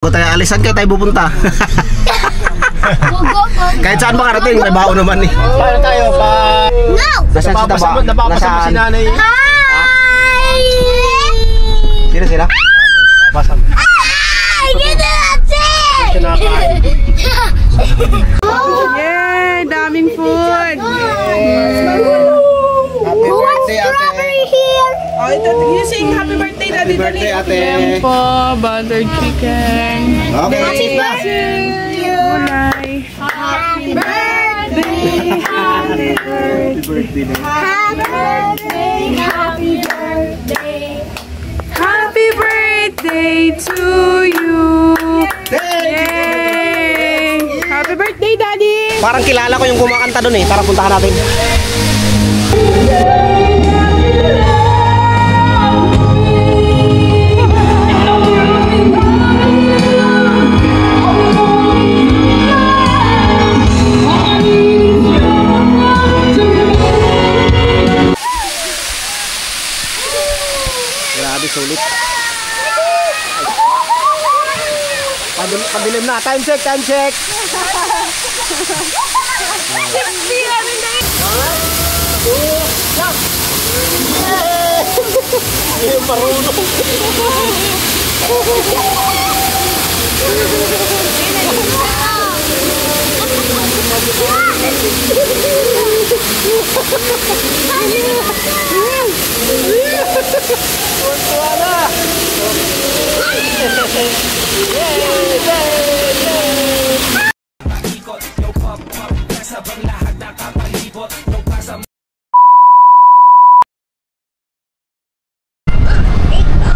Kung tayo alisan kayo tayo pupunta. Kahit saan makarating, may baon naman eh. Paano tayo? Nasaan si Taba? Napapasama si nanay. Hi! Sino sila? Napapasama. Hi! Get it! Yay! Daming food! Happy birthday, ate. Here! Oh, ito, you sing happy birthday, Daddy. Happy birthday, ate. Yan po, buttered chicken. Okay. Happy birthday! Gulay. Happy birthday! Happy birthday. Happy birthday! Happy birthday! Happy birthday to you! Yay! Happy birthday, Daddy! Parang kilala ko yung kumakanta doon eh. Tara, puntahan natin. Grabe, sulit. Padilim na. Time check, time check. Yung marunong.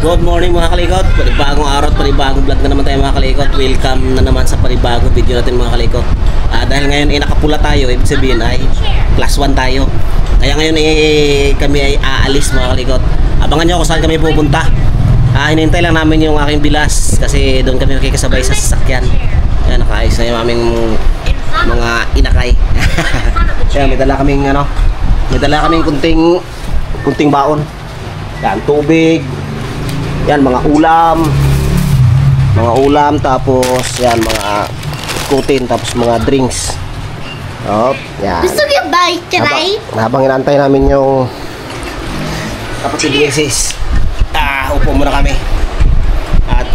Good morning mga kalikot. Panibagong araw at panibagong vlog na naman tayo mga kalikot. Welcome na naman sa panibagong video natin mga kalikot. Dahil ngayon ay nakapula tayo, ibig sabihin ay plus 1 tayo. Kaya ngayon kami ay aalis mga kalikot. Abangan nyo kung saan kami pupunta. Hinintay lang namin yung aking bilas kasi doon kami makikasabay sa sasakyan. Ayan, nakaayos na yung aming mga inakay. Ayan, may dala kaming may dala kaming kunting baon. Yan, tubig. Yan, mga ulam, tapos yan, mga kutin, tapos mga drinks. Yan. Gusto mo yung bike try? Habang inantay namin yung kapatid ni Mrs. Upo muna kami. At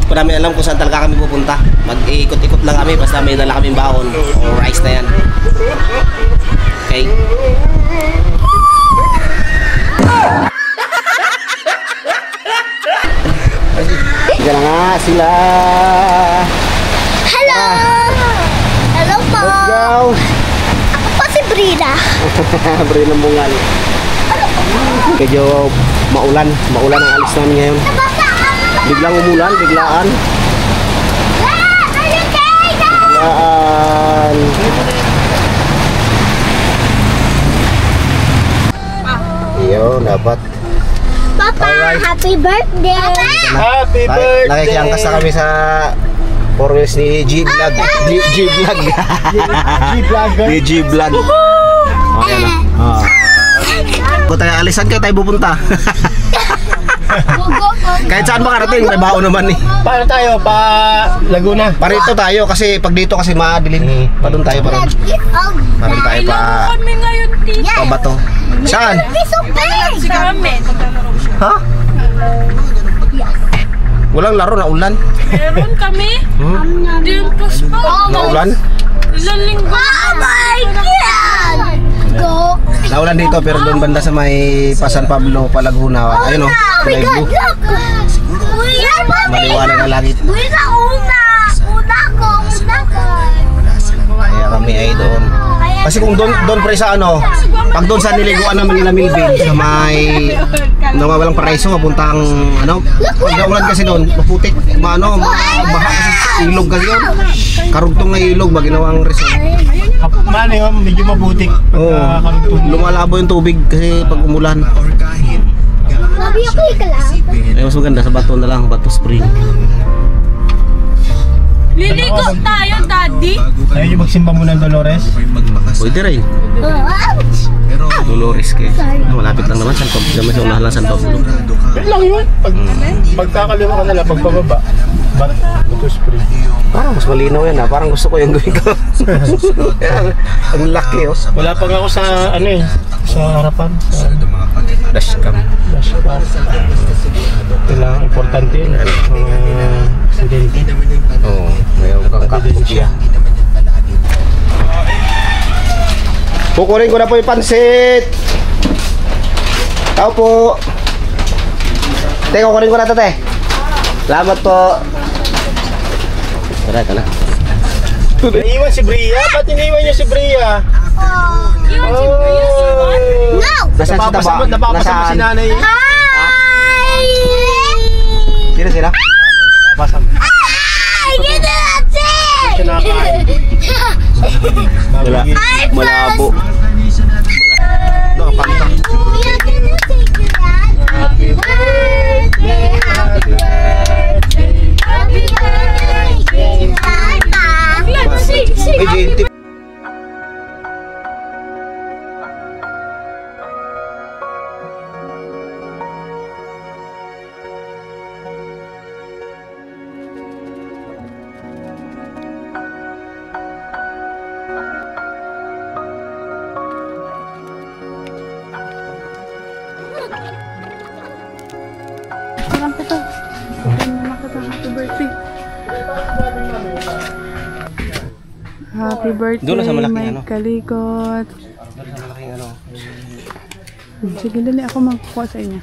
kung namin alam kung saan talaga kami pupunta. Mag-iikot-ikot lang kami, basta may dala kaming baon o rice na yan. Okay? Diyan na nga sila. Hello! Hello po! Let's go! Ako po si Brina. Brina Mungal. Medyo maulan ang alis namin ngayon. Biglang umulan, biglaan. Biglaan. Iyo, dapat. Papa, Alright. happy birthday! Happy birthday! Nakikiangkas na kami sa 4 wheels ni G-Vlog. G-Vlog. Ni G-Vlog. Okay na. Kung tayo alisan kayo tayo pupunta. Kahit saan makarating, may baon naman eh. Paano tayo? Laguna. Parito tayo kasi pag dito kasi madilim. Pa doon tayo pa rin. Pa rin tayo pa. Kami ngayon, tita. Pa bato. Saan? Si Carmen. Ha? Walang laro na ulan. Meron kami. Dimpos pa. Na ulan? Ilang linggo. Oh my God! Go! Naulan dito pero doon banda sa may San Pablo, Palaguna. Ayun o. Oh my God, look! Maliwanag ang langit. Una ko! Kaya kami ay doon. Kasi kung doon pre sa pag doon sa niliguan naman nila Milvin sa may walang paraiso, papuntang pag naulan kasi doon, maputik, baha kasi ilog kasi yun. Karugtong na ilog, ginawang resort. Mano yun, medyo mabutik. Oo, lumalabo yung tubig kasi pag umulan. Sabi ako ka lang. Mas maganda sa bato na lang, bato spring. Liligo tayo, Daddy. Ayaw nyo magsimba muna ng Dolores? Pwede rin. Dolores kayo. Malapit lang naman, San Pablo. Naman sa unahan lang San Pablo. Yan lang yun. Pagkakaliwa ka nila, pagpababa. Bato spray. Parang mas malinaw yan ha. Parang gusto ko yung gawin ko. Ang laki oh. Wala pa nga ako sa ano eh. Sa harapan. Sa Dashcam. dashcam. Kailangan importante yun. Aksidente. Oo. Mayroon kang kakopya. Kukunin ko na po yung pansit. Tao po. Te, kukunin ko na ito, te. Salamat po. Tara, ka na. Naiwan si Bria? Ba't iniwan niyo si Bria? Yun, si Bria, si Juan. No! Nasaan si Taba? Napapasama si nanay. Hi! Sino sila? Napapasama. Hi! Get that thing! Kinakain. Wala. Malabo. Nakapanta. We are gonna take it out. Happy birthday, happy birthday, happy birthday, Tata. Sing, sing. Ay, Happy birthday, Doon na sa malaking may ano. kalikot. malaking ano. Sige, dali ako magkuha sa inyo.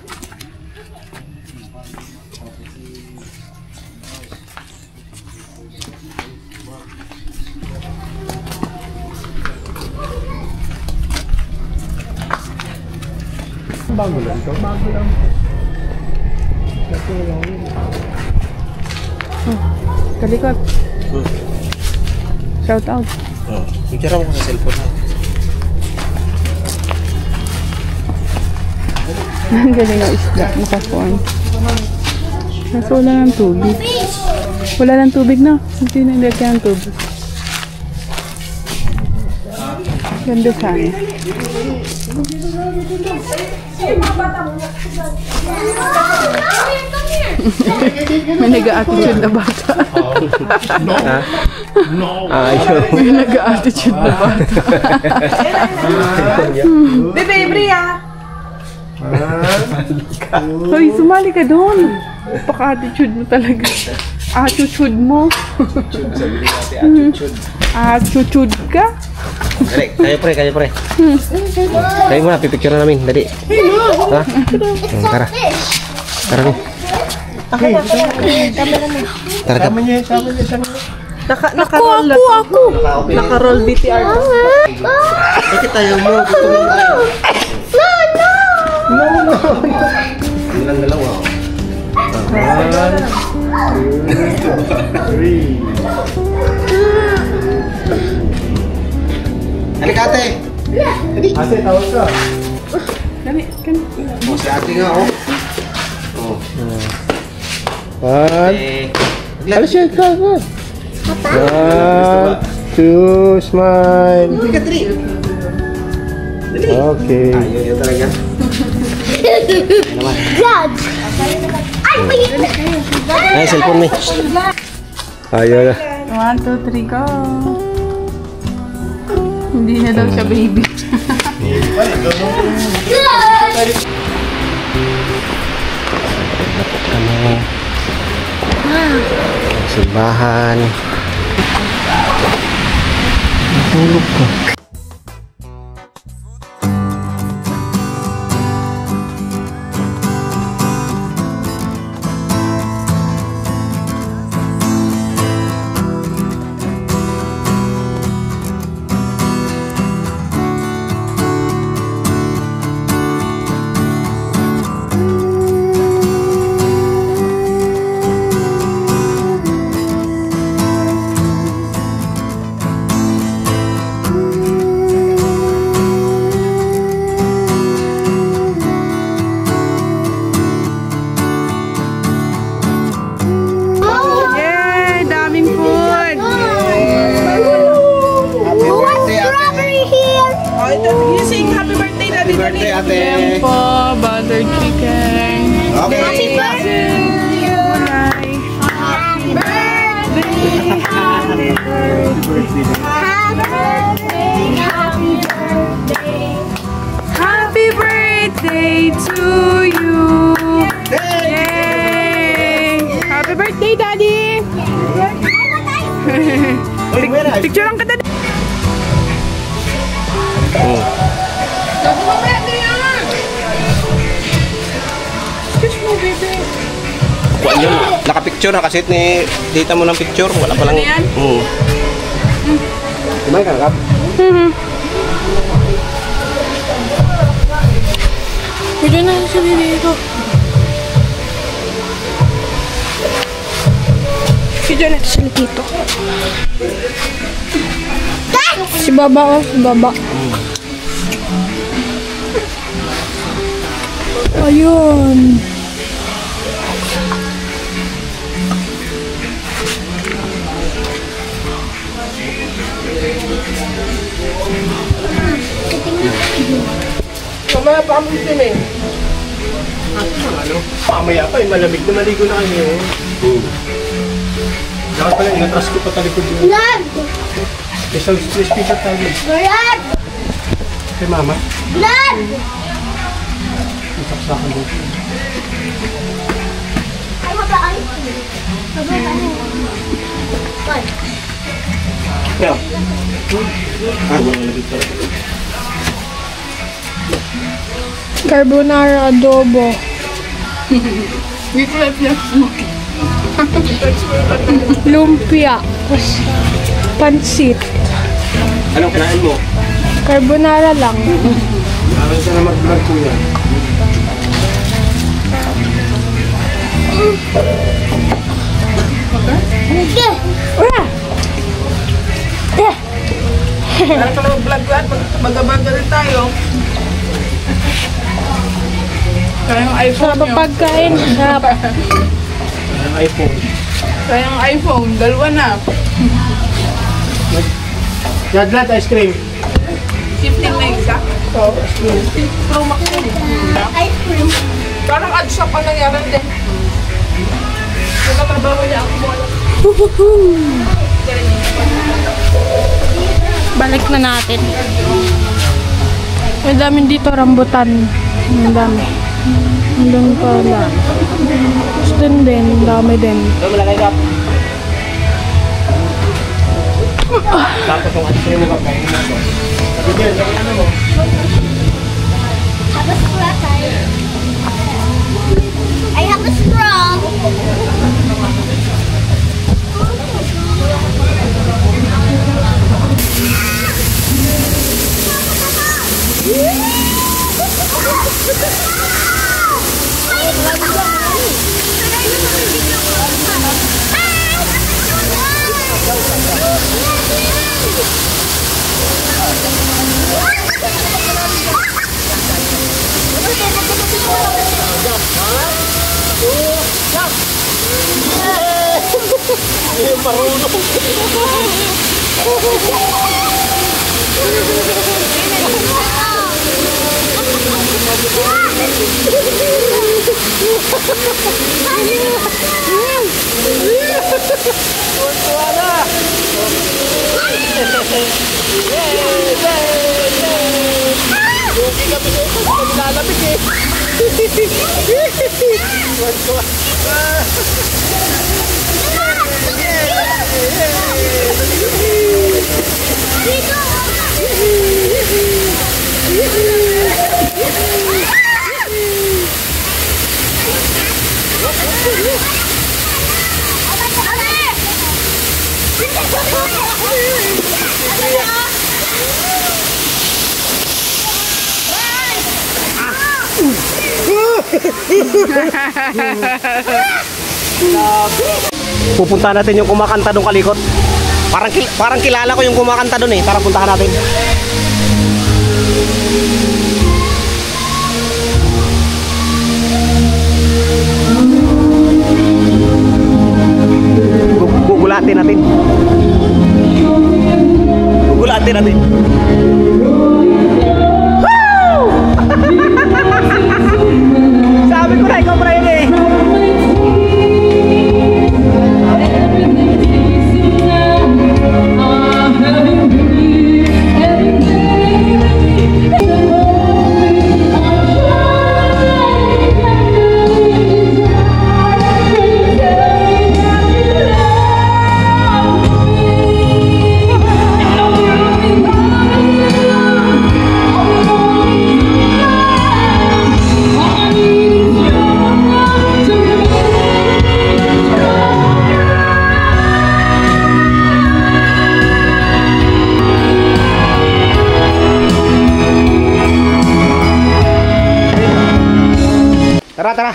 Bago lang ito. Kalikot. Shout out. Oh, picture mo ko sa cellphone ha. Ang galing ng isda, naka-phone. Kaso wala ng tubig. Wala ng tubig na. Hindi na nilagyan ng tubig. Ganda sana. May nag-a-attitude na bata. Ayaw. May nag-a-attitude na bata. Bebe, Bria. Hoy, sumali ka doon. Paka-attitude mo talaga. Attitude mo. Attitude ka. Dali, kayo pre. Kayo muna, pipicture na namin. Dali. Ha? Tara. Tara rin. Tara ka. Tama niya. Naka-roll ako. Naka-roll BTR. Bakit tayo mo? Gusto mo tayo. Yun lang dalawa. Halika ate. Ate, tawag ka. Dali, kan. Si ate nga oh. Oh. One. Alas yan ka. One, two, smile. Halika dali. Okay. Ayaw yun talaga. Dad! Ay, pagit! Ay, cellphone mo. Ayaw na. 1, 2, 3, go. Hindi na daw siya baby. Kami. Simbahan. Natulog ka. birthday. Happy birthday to you. Yay! Happy birthday, Daddy! Picture lang kita. Oh. Excuse me, baby. Kuha nyo, nakapicture, nakasit ni tita mo ng picture. Wala pa lang. Ano yan? Kumain ka, Kap? Pwede na sa baby ko. Pwede na sa litito. Si Baba, oh. Si Baba. Ayun. Mamaya pa kami din eh. Mamaya pa eh, malamig na maligo na kayo. Dapat pala, inatras ko pa talikod yun. Blood! May speaker tayo. Blood! Kay mama. Blood! Isaksakan doon. Ay, mabaan. Mabaan. What? Kaya. Wala lamig talaga. Carbonara adobo. Lumpia. Pansit. Anong kinain mo? Carbonara lang. Parang siya na mag-vlog ko yan. Hindi. Ura! Parang ka lang vlog ko at mag-abaga rin tayo. Sayang iPhone Sarap ang pagkain. Sarap. Ang iPhone. Sayang iPhone. Dalawa na. Yadlat, ice cream. 15 na isa. Oh, ice cream. Pro Max yun. Ice cream. Parang ad shop ang nangyari din. Nakatrabaho niya ako mo. Balik na natin. Ang dami dito rambutan. Ang dami. Ang dami pala. Gusto din. Ang dami din. Ano malaki, Kap? Tapos yung ice cream mo kakain na ito. Sabi dyan, sabi ano mo? Have a straw tayo. I have a straw. Pupunta natin yung kumakanta doon kalikot. Parang kilala ko yung kumakanta doon eh. Tara puntahan natin. Gugulatin natin. Gugulatin natin. Sabi ko na ikaw pa yun eh. Tara, tara.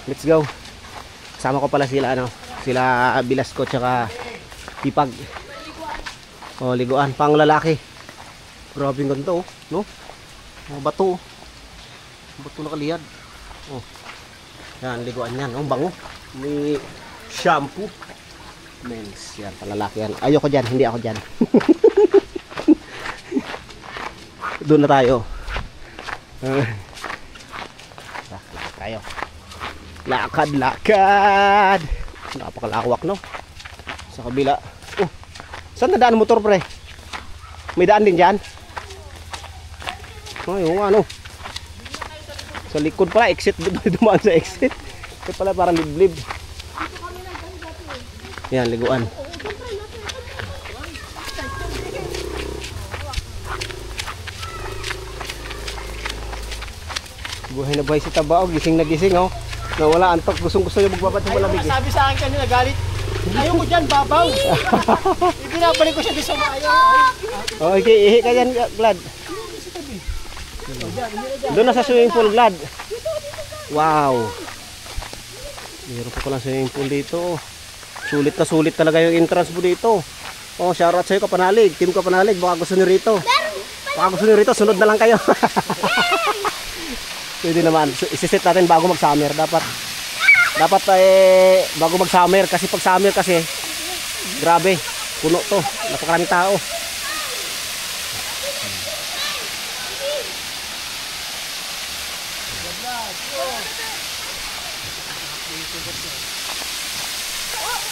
Let's go. Kasama ko pala sila sila Bilasco tsaka Pipag. Oh, liguan pang lalaki. Grabe ang ganda no? Oh, bato. Bato na kaliyad. Oh. Yan, liguan yan. Oh, bango. May shampoo. Mens, yan, palalaki yan. Ayoko dyan, hindi ako dyan. Doon na tayo. Tayo. Lakad, lakad. Napakalawak, no? Sa kabila. Oh, saan nadaan motor, pre? May daan din dyan? Oh, yung ano. Sa likod pala, exit. Dumaan sa exit. Ito pala parang liblib. Yan, liguan. Buhay na buhay si Tabao, gising na gising, oh. Nawala antok, gustong-gusto niya magbabad ng malamig. Ayaw, sabi sa akin kanina, galit. Ayaw ko dyan, babaw. Ibinabalik ko siya di sa maayaw. Oh, okay, ihi ka dyan, Glad. Doon na sa swimming pool, Glad. Wow. Meron pa lang swimming pool dito. Sulit na sulit talaga yung entrance mo dito. Oh, shoutout sa'yo, Kapanalig. Team Kapanalig, baka gusto nyo rito. Baka gusto nyo rito, sunod na lang kayo. Pwede naman, isisit natin bago mag-summer. Dapat bago mag-summer. Kasi pag summer kasi, grabe, puno to. Napakaraming tao.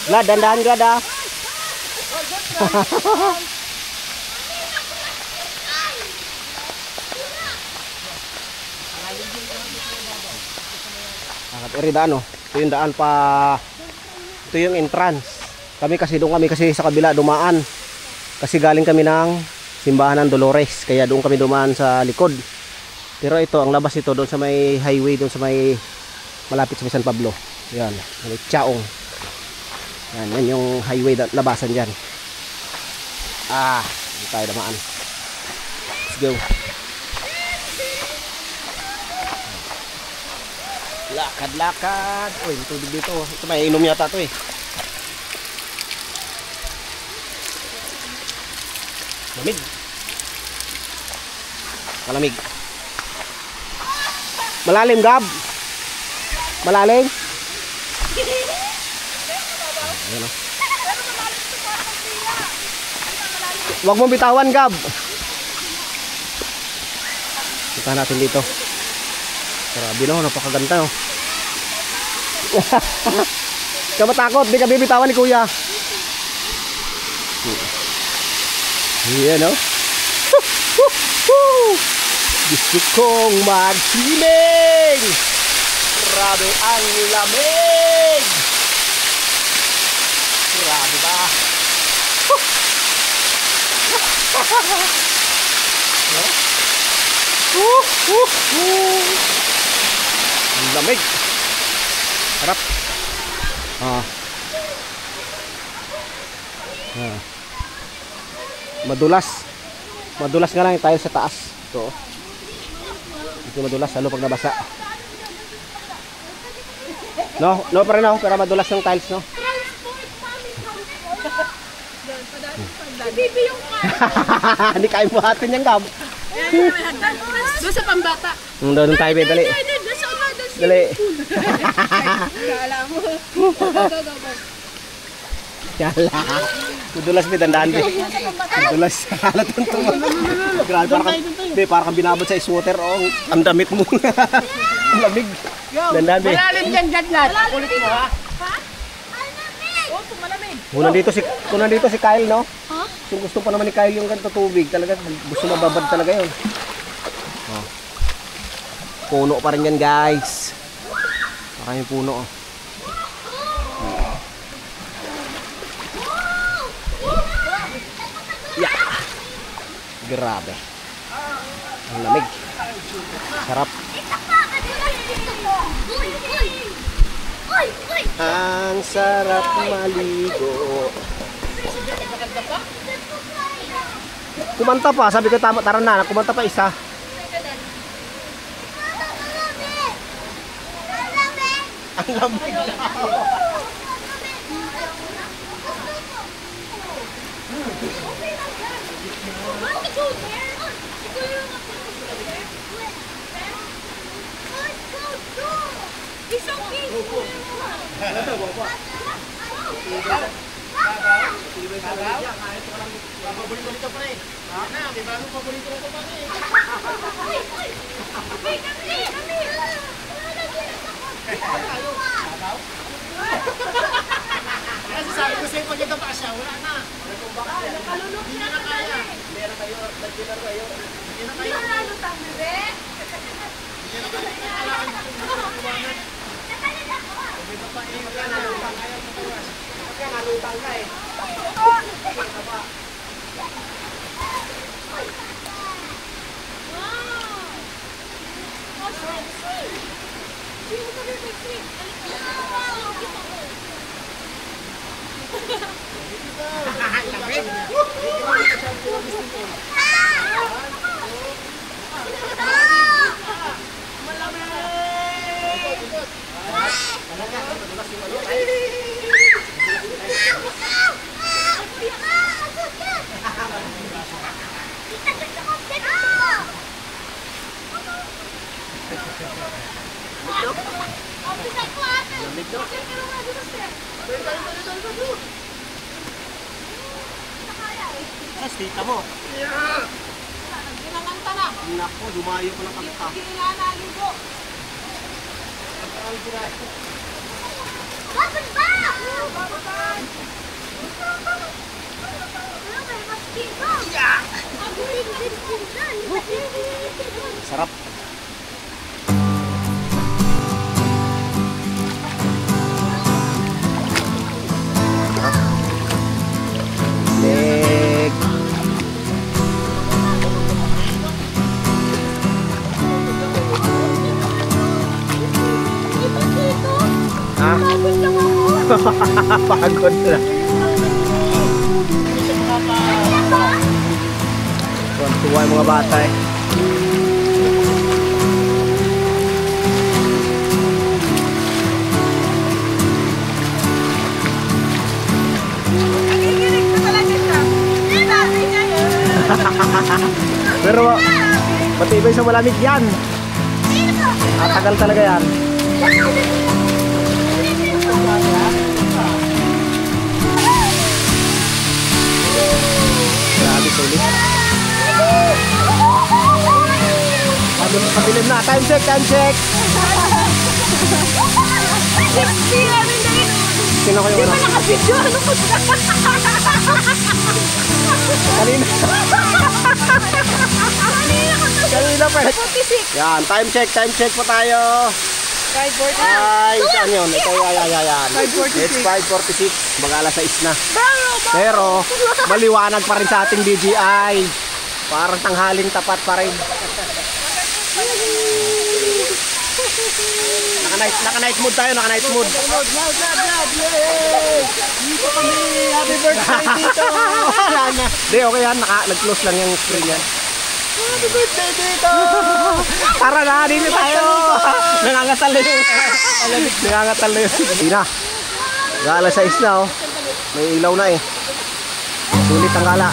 Glad, dandahan Glad ah. Eri daan oh. Ito yung daan pa. Ito yung entrance. Kami kasi sa kabila dumaan. Kasi galing kami ng simbahan ng Dolores. Kaya doon kami dumaan sa likod. Pero ito, ang labas ito doon sa may highway, doon sa may malapit sa San Pablo. Yan, may Chaong. Yan yung highway labasan dyan. Hindi tayo damaan. Let's go. Lakad-lakad. Uy, may tubig dito. Ito may inom yata ito eh. Lamig. Malamig. Malalim, Gab. Malalim. Ayan o. Huwag mong bitawan, Gab. Punta natin dito. Grabe no, napakaganda no. Ka matakot, di ka bibitawan ni Kuya. Ayan no. Gusto kong mag-swimming. Grabe ang lamig. Grabe ba? Ang lamig. Harap. Madulas nga lang tayo sa taas. Ito. Ito madulas lalo pag nabasa. No pa rin ako, pero madulas yung tiles, no? Hindi kaya mo hatin yung Gab. Doon sa pambata. Doon tayo, dali. Dali. Kala mo. Yala. Madulas may dandaan din. Madulas. Halat ang tungo. Grabe, parang kang binabot sa ice water. Oh, ang damit mo. Ang lamig. Dandaan din. Malalim dyan, Glad. Ulit mo ha. Oh, malamig. Kung nandito si Kyle, no? Kung gusto pa naman ni Kyle yung ganito tubig, talaga gusto mababad talaga yun. Oh. Puno pa rin yan, guys. Maraming puno, oh. Yeah. Grabe. Ang lamig. Sarap. Ang sarap maligo. Kumanta pa, sabi ko tama, tara na, kumanta pa isa. Lamig na. It's okay. Paborito nito pa rin. May bagong paborito nito pa rin. Kasi sabi ko sa'yo, pag ito pa siya, wala na. Hindi na kaya. Hindi na kayo. Hindi na kayo. Hindi na kayo. Mas, tita mo. Naku, dumayo ko ng kanta. Sarap. Leg. Ha? Pagod na. Tuwa yung mga bata eh. Pero matibay sa malamig yan. Tagal talaga yan. Grabe sulit. Pabilim na. Time check, time check. Sino kayo una? Kanina. Kanina pa. Yan, time check po tayo. 5:40. Ay, saan yun? Ito, yan. 5:46. It's 5:46. Mag-alas 6 na. Pero, maliwanag pa rin sa ating DJI. Parang tanghaling tapat pa rin. Naka-night mood tayo, naka-night mood. Dito kami, happy birthday dito. Hindi, okay yan, nag-close lang yung screen yan. Happy birthday dito. Tara na, dito tayo. Nangangatal na yun. Nangangatal na yun. Hindi na. Gala 6 na oh. May ilaw na eh. Sulit ang gala.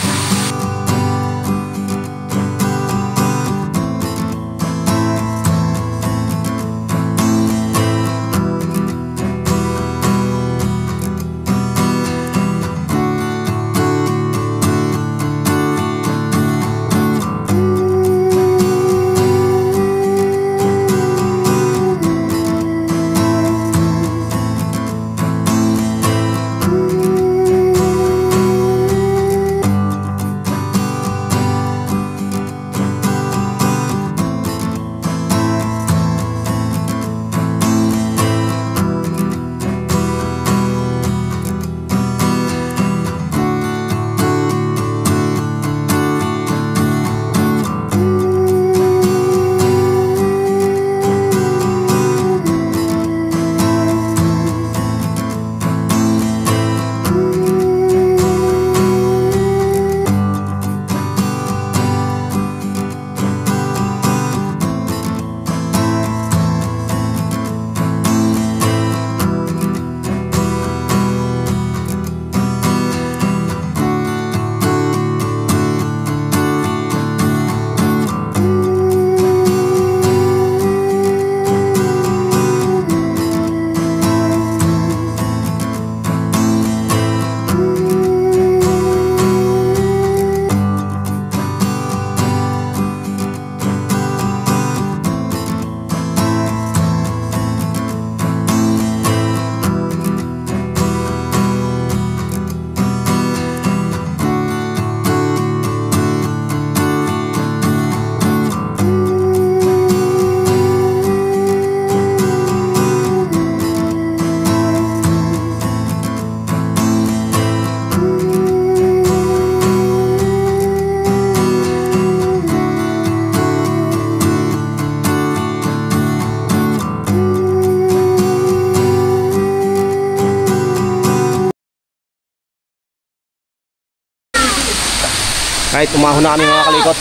Right, umahon na kami mga kalikot.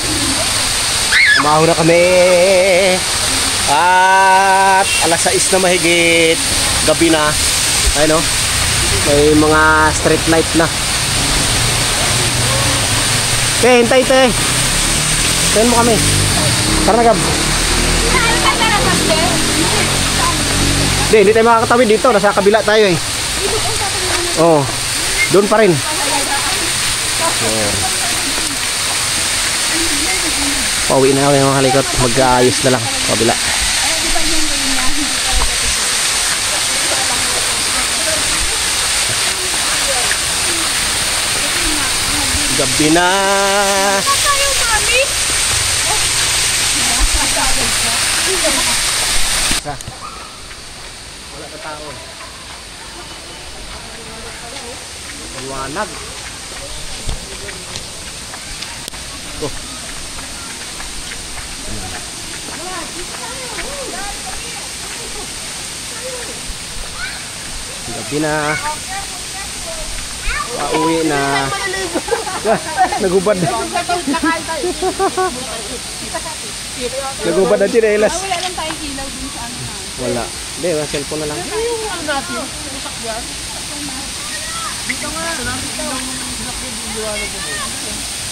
Umahon na kami. At alas 6 na mahigit. Gabi na. Ayun o. May mga street light na. Te, hintay te. Tayin mo kami. Tara na Gab. Hindi tayo makakatawid dito. Nasa kabila tayo eh. Oo. Doon pa rin. Pauwi na kami mga kalikot. Mag-aayos na lang. Kabila. Gabi na. Tayo, mami. Wala na tao. Maliwanag. Oh. Gabi na. Pauwi na. Nagubad. Nagubad na chinelas. Wala lang tayong ilaw dun sa ano. Wala. Hindi, cellphone na lang.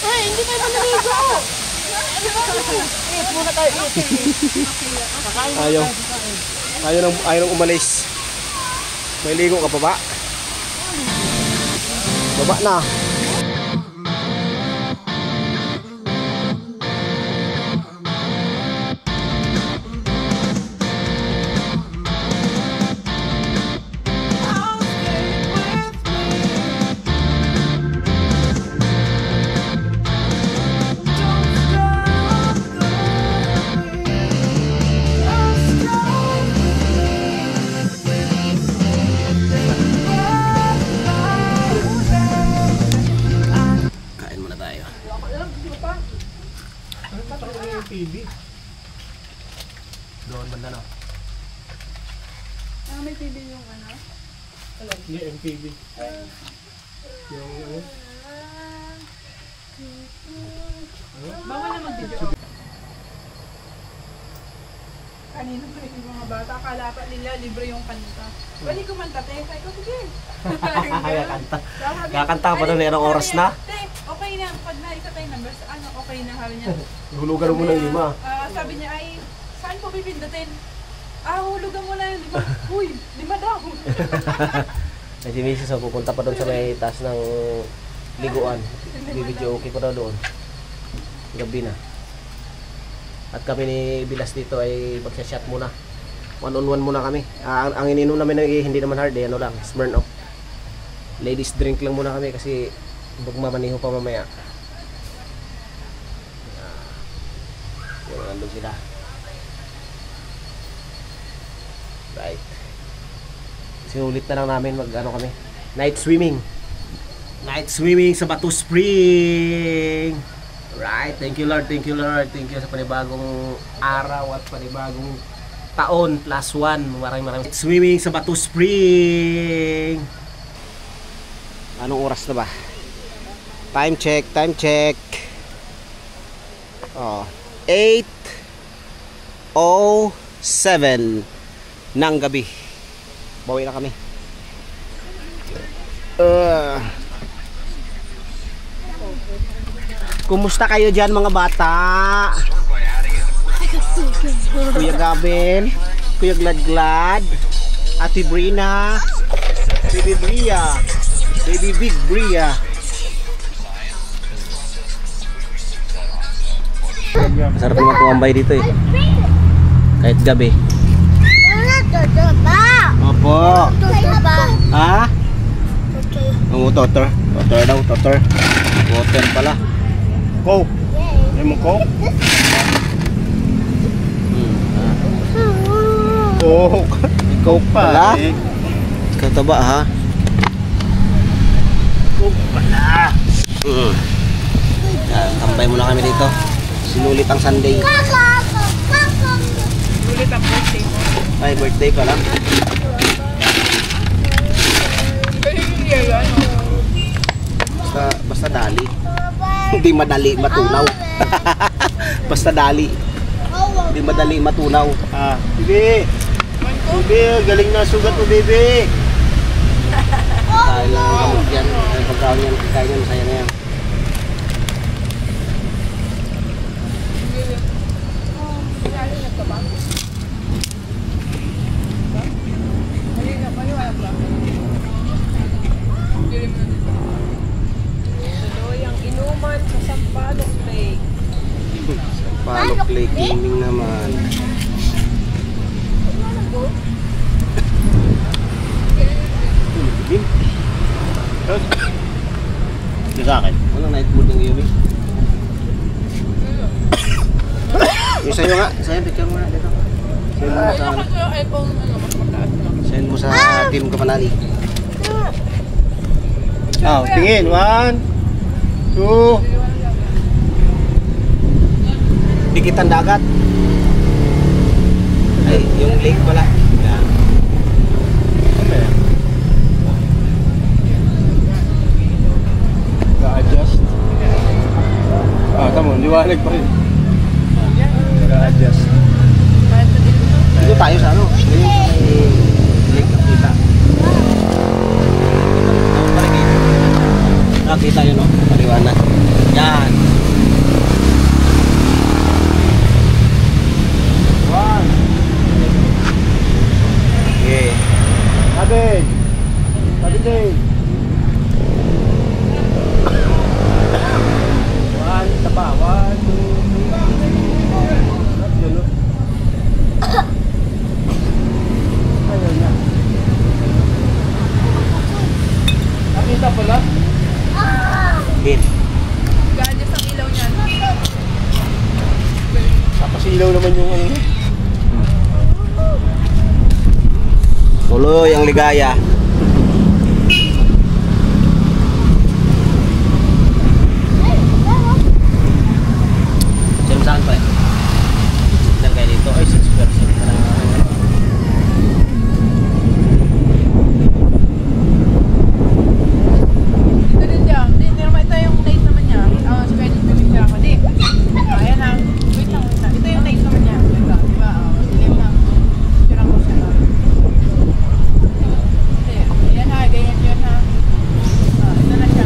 Ay, hindi tayo manaligo. Muna tayo. Ayaw nang umalis. May ligo ka pa ba? Baba na. Doon banda na. May TV yung ano? Yung MTV. Yung ano? Bawal na mag-video. Kanina pa rin yung mga bata, akala pa nila libre yung kanta. Bali kumanta, te. Sabi ko, sige. Kakanta. Kakanta pa doon, merong oras na. Te, okay na. Pag naisa tayo numbers, ano, okay na, sabi niya. Hulugan mo ng 5. Sabi niya ay, saan po pipindutin? Hulugan mo na yun. Uy, 5 daw. Si Mrs. pupunta pa doon sa may taas ng liguan. Bibidyo okay pa daw doon. Gabi na. At kami ni Bilas dito ay magsha-shot muna. 1-on-1 muna kami. Ang ininom namin ay hindi naman hard eh, ano lang, Smirnoff. Ladies drink lang muna kami kasi magmamaniho pa mamaya. Yung nandun sila. Right. Sinulit na lang namin mag-ano kami. Night swimming. Night swimming sa Batu Spring. Right. Thank you Lord. Thank you Lord. Thank you sa panibagong araw at panibagong taon +1. Maraming swimming sa Batu Spring. Anong oras na ba? Time check. Oh, 8:07 ng gabi. Bawi na kami. Kumusta kayo dyan mga bata? Kuya Gabel, Kuya Gladglad, Ate Brina, Baby Bria, Baby Big Bria. Masarap naman tumambay dito eh. Kahit gabi. Opo. Ha? Ang toter. Toter daw, toter. Water pala. Coke. May mo Coke? Coke. Coke pala. Ikaw ba ha? Coke pala. Tambay muna kami dito. Sinulit ang Sunday. Ulit ang birthday mo. Ay, birthday pala. Hindi yan. Basta dali. Hindi madali matunaw. Basta dali. Hindi madali matunaw. Bibi! Bibi, galing na sugat mo, Bibi! Dahil lang ang gamot yan. Dahil pagkaon yan, kaya yan, masaya na yan. Ang inuman sa Sampalok Lake. Palok Lake Gaming naman. Ito sa akin. Walang night mood ng Yumi. Yung sa'yo nga. Sa'yo, picture mo na dito. Send mo sa team Kapanali. Tingin. 1, 2. Dikitan dagat. Ay, yung lake pala. Yan. Ga-adjust. Tama, liwanag pa rin. Ga-adjust. Dito tayo sa ano? Lake na kita. Nakita yun, no? Paliwanag. Yan. 1. Okay. Sabit. Sabit. 1, isa pa. 1, 2, 3. Ayun na. Nakita pala? Hit. Gadget ang ilaw niyan. Tapos ilaw naman yung ano. Tuloy ang ligaya. Sino saan pa eh? Saan kayo dito? Ay, 6%. Dito din dyan. Dito naman ito yung night naman niya. Si Gadget pipicture ako. Di. Ayan na. Wait lang. Ito yung night naman niya. Diba? Dilim na. Picture ako siya. Ayan ha. Ganyan yun ha. Ito na siya.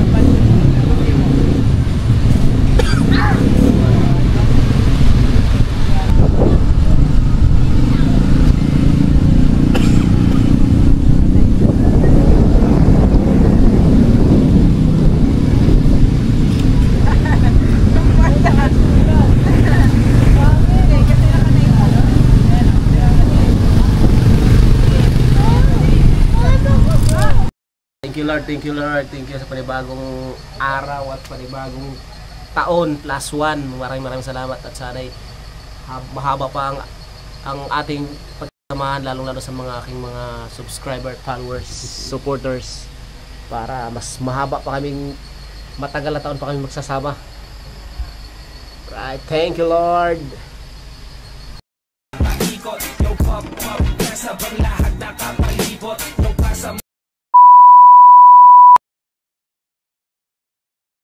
Thank you Lord, thank you Lord, thank you sa panibagong araw at panibagong taon +1. Maraming salamat at sana'y mahaba pa ang ating pagsamahan, lalong-lalo sa mga aking mga subscriber, followers, supporters, para mas mahaba pa kaming, matagal na taon pa kami magsasama. Right, thank you Lord.